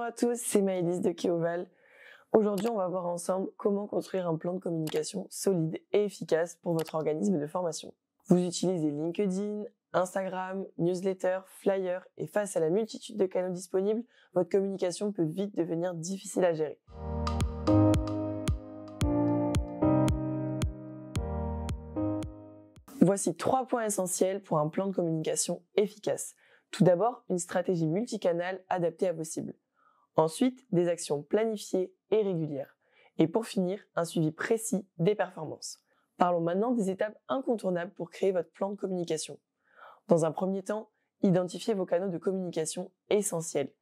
Bonjour à tous, c'est Maëlys de Keoval. Aujourd'hui, on va voir ensemble comment construire un plan de communication solide et efficace pour votre organisme de formation. Vous utilisez LinkedIn, Instagram, newsletter, flyer et face à la multitude de canaux disponibles, votre communication peut vite devenir difficile à gérer. Voici 3 points essentiels pour un plan de communication efficace. Tout d'abord, une stratégie multicanale adaptée à vos cibles. Ensuite, des actions planifiées et régulières. Et pour finir, un suivi précis des performances. Parlons maintenant des étapes incontournables pour créer votre plan de communication. Dans un premier temps, identifiez vos canaux de communication essentiels.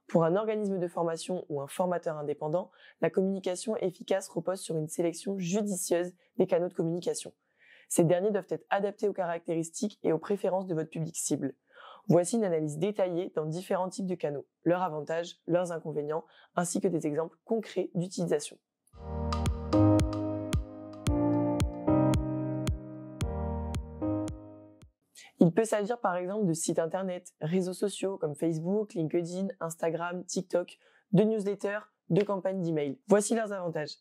Pour un organisme de formation ou un formateur indépendant, la communication efficace repose sur une sélection judicieuse des canaux de communication. Ces derniers doivent être adaptés aux caractéristiques et aux préférences de votre public cible. Voici une analyse détaillée dans différents types de canaux, leurs avantages, leurs inconvénients, ainsi que des exemples concrets d'utilisation. Il peut s'agir par exemple de sites internet, réseaux sociaux comme Facebook, LinkedIn, Instagram, TikTok, de newsletters, de campagnes d'email. Voici leurs avantages.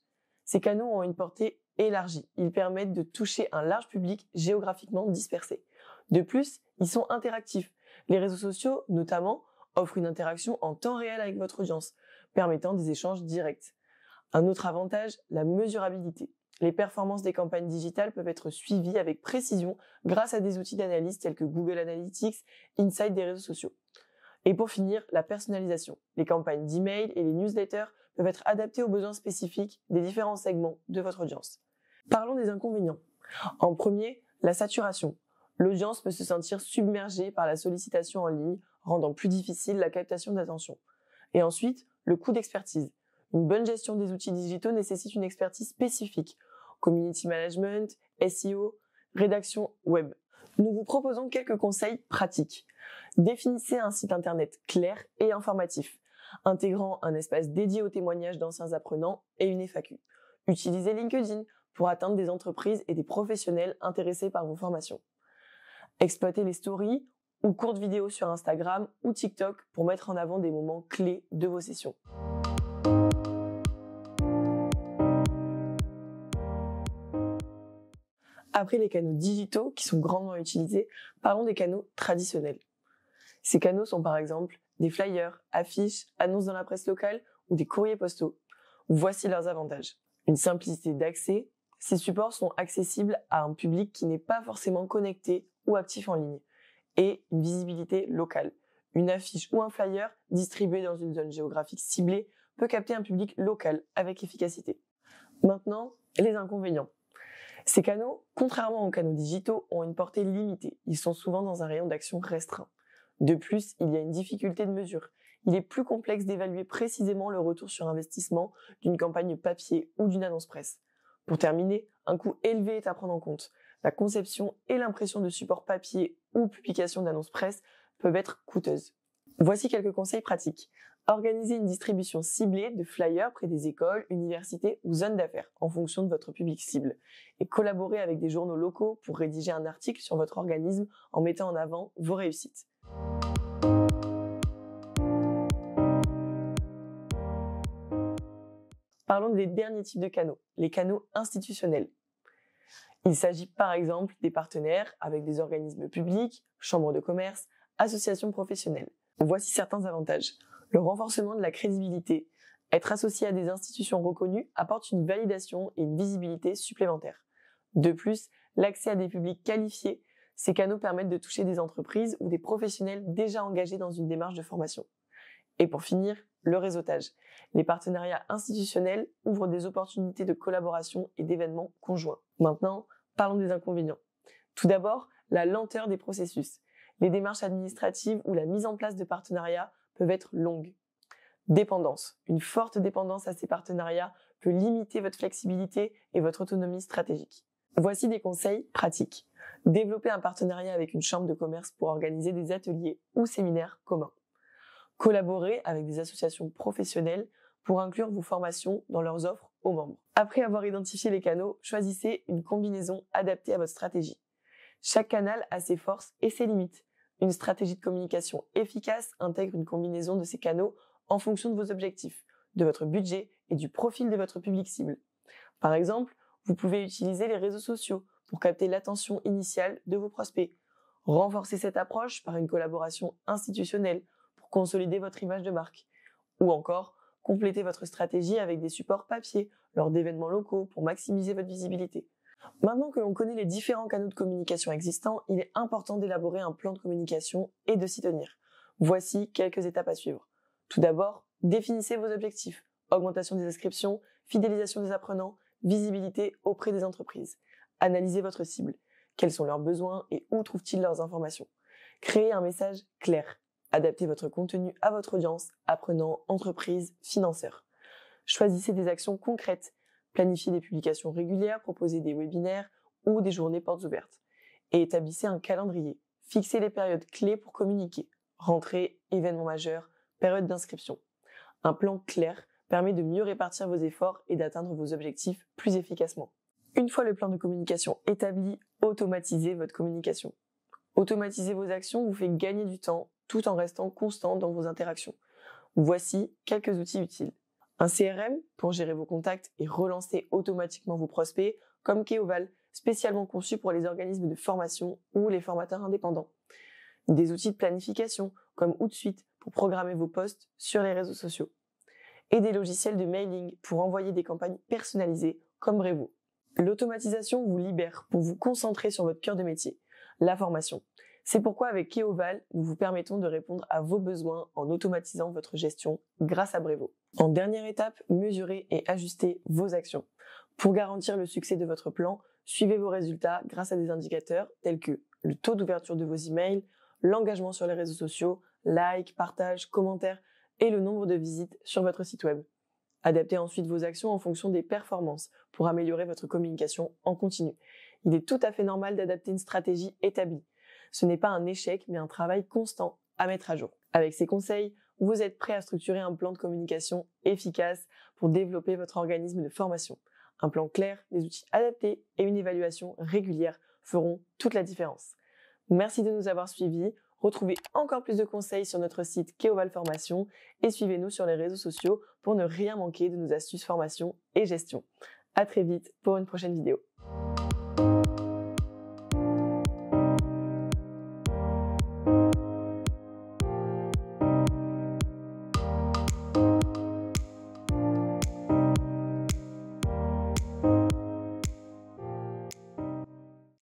Ces canaux ont une portée élargie. Ils permettent de toucher un large public géographiquement dispersé. De plus, ils sont interactifs. Les réseaux sociaux, notamment, offrent une interaction en temps réel avec votre audience, permettant des échanges directs. Un autre avantage, la mesurabilité. Les performances des campagnes digitales peuvent être suivies avec précision grâce à des outils d'analyse tels que Google Analytics, Insight des réseaux sociaux. Et pour finir, la personnalisation. Les campagnes d'email et les newsletters peuvent être adaptées aux besoins spécifiques des différents segments de votre audience. Parlons des inconvénients. En premier, la saturation. L'audience peut se sentir submergée par la sollicitation en ligne, rendant plus difficile la captation d'attention. Et ensuite, le coût d'expertise. Une bonne gestion des outils digitaux nécessite une expertise spécifique. Community management, SEO, rédaction web. Nous vous proposons quelques conseils pratiques. Définissez un site internet clair et informatif, intégrant un espace dédié aux témoignages d'anciens apprenants et une FAQ. Utilisez LinkedIn pour atteindre des entreprises et des professionnels intéressés par vos formations. Exploitez les stories ou courtes vidéos sur Instagram ou TikTok pour mettre en avant des moments clés de vos sessions. Après les canaux digitaux qui sont grandement utilisés, parlons des canaux traditionnels. Ces canaux sont par exemple des flyers, affiches, annonces dans la presse locale ou des courriers postaux. Voici leurs avantages. Une simplicité d'accès. Ces supports sont accessibles à un public qui n'est pas forcément connecté ou actif en ligne. Et une visibilité locale. Une affiche ou un flyer distribué dans une zone géographique ciblée peut capter un public local avec efficacité. Maintenant, les inconvénients. Ces canaux, contrairement aux canaux digitaux, ont une portée limitée. Ils sont souvent dans un rayon d'action restreint. De plus, il y a une difficulté de mesure. Il est plus complexe d'évaluer précisément le retour sur investissement d'une campagne papier ou d'une annonce presse. Pour terminer, un coût élevé est à prendre en compte. La conception et l'impression de supports papier ou publication d'annonces presse peuvent être coûteuses. Voici quelques conseils pratiques. Organisez une distribution ciblée de flyers près des écoles, universités ou zones d'affaires en fonction de votre public cible. Et collaborez avec des journaux locaux pour rédiger un article sur votre organisme en mettant en avant vos réussites. Parlons des derniers types de canaux, les canaux institutionnels. Il s'agit par exemple des partenaires avec des organismes publics, chambres de commerce, associations professionnelles. Voici certains avantages. Le renforcement de la crédibilité. Être associé à des institutions reconnues apporte une validation et une visibilité supplémentaires. De plus, l'accès à des publics qualifiés. Ces canaux permettent de toucher des entreprises ou des professionnels déjà engagés dans une démarche de formation. Et pour finir, le réseautage. Les partenariats institutionnels ouvrent des opportunités de collaboration et d'événements conjoints. Maintenant, parlons des inconvénients. Tout d'abord, la lenteur des processus. Les démarches administratives ou la mise en place de partenariats peuvent être longues. Dépendance. Une forte dépendance à ces partenariats peut limiter votre flexibilité et votre autonomie stratégique. Voici des conseils pratiques. Développez un partenariat avec une chambre de commerce pour organiser des ateliers ou séminaires communs. Collaborez avec des associations professionnelles pour inclure vos formations dans leurs offres aux membres. Après avoir identifié les canaux, choisissez une combinaison adaptée à votre stratégie. Chaque canal a ses forces et ses limites. Une stratégie de communication efficace intègre une combinaison de ces canaux en fonction de vos objectifs, de votre budget et du profil de votre public cible. Par exemple, vous pouvez utiliser les réseaux sociaux pour capter l'attention initiale de vos prospects. Renforcer cette approche par une collaboration institutionnelle pour consolider votre image de marque. Ou encore, compléter votre stratégie avec des supports papier lors d'événements locaux pour maximiser votre visibilité. Maintenant que l'on connaît les différents canaux de communication existants, il est important d'élaborer un plan de communication et de s'y tenir. Voici quelques étapes à suivre. Tout d'abord, définissez vos objectifs. Augmentation des inscriptions, fidélisation des apprenants, visibilité auprès des entreprises. Analysez votre cible. Quels sont leurs besoins et où trouvent-ils leurs informations? Créez un message clair. Adaptez votre contenu à votre audience, apprenants, entreprises, financeurs. Choisissez des actions concrètes. Planifiez des publications régulières, proposez des webinaires ou des journées portes ouvertes. Et établissez un calendrier. Fixez les périodes clés pour communiquer. Rentrée, événements majeurs, période d'inscription. Un plan clair permet de mieux répartir vos efforts et d'atteindre vos objectifs plus efficacement. Une fois le plan de communication établi, automatisez votre communication. Automatiser vos actions vous fait gagner du temps tout en restant constant dans vos interactions. Voici quelques outils utiles. Un CRM pour gérer vos contacts et relancer automatiquement vos prospects, comme Keoval, spécialement conçu pour les organismes de formation ou les formateurs indépendants. Des outils de planification, comme Hootsuite, pour programmer vos posts sur les réseaux sociaux. Et des logiciels de mailing pour envoyer des campagnes personnalisées, comme Brevo. L'automatisation vous libère pour vous concentrer sur votre cœur de métier, la formation. C'est pourquoi avec Keoval, nous vous permettons de répondre à vos besoins en automatisant votre gestion grâce à Brevo. En dernière étape, mesurez et ajustez vos actions. Pour garantir le succès de votre plan, suivez vos résultats grâce à des indicateurs tels que le taux d'ouverture de vos emails, l'engagement sur les réseaux sociaux, likes, partages, commentaires et le nombre de visites sur votre site web. Adaptez ensuite vos actions en fonction des performances pour améliorer votre communication en continu. Il est tout à fait normal d'adapter une stratégie établie. Ce n'est pas un échec, mais un travail constant à mettre à jour. Avec ces conseils, vous êtes prêt à structurer un plan de communication efficace pour développer votre organisme de formation. Un plan clair, des outils adaptés et une évaluation régulière feront toute la différence. Merci de nous avoir suivis. Retrouvez encore plus de conseils sur notre site Keoval Formation et suivez-nous sur les réseaux sociaux pour ne rien manquer de nos astuces formation et gestion. À très vite pour une prochaine vidéo.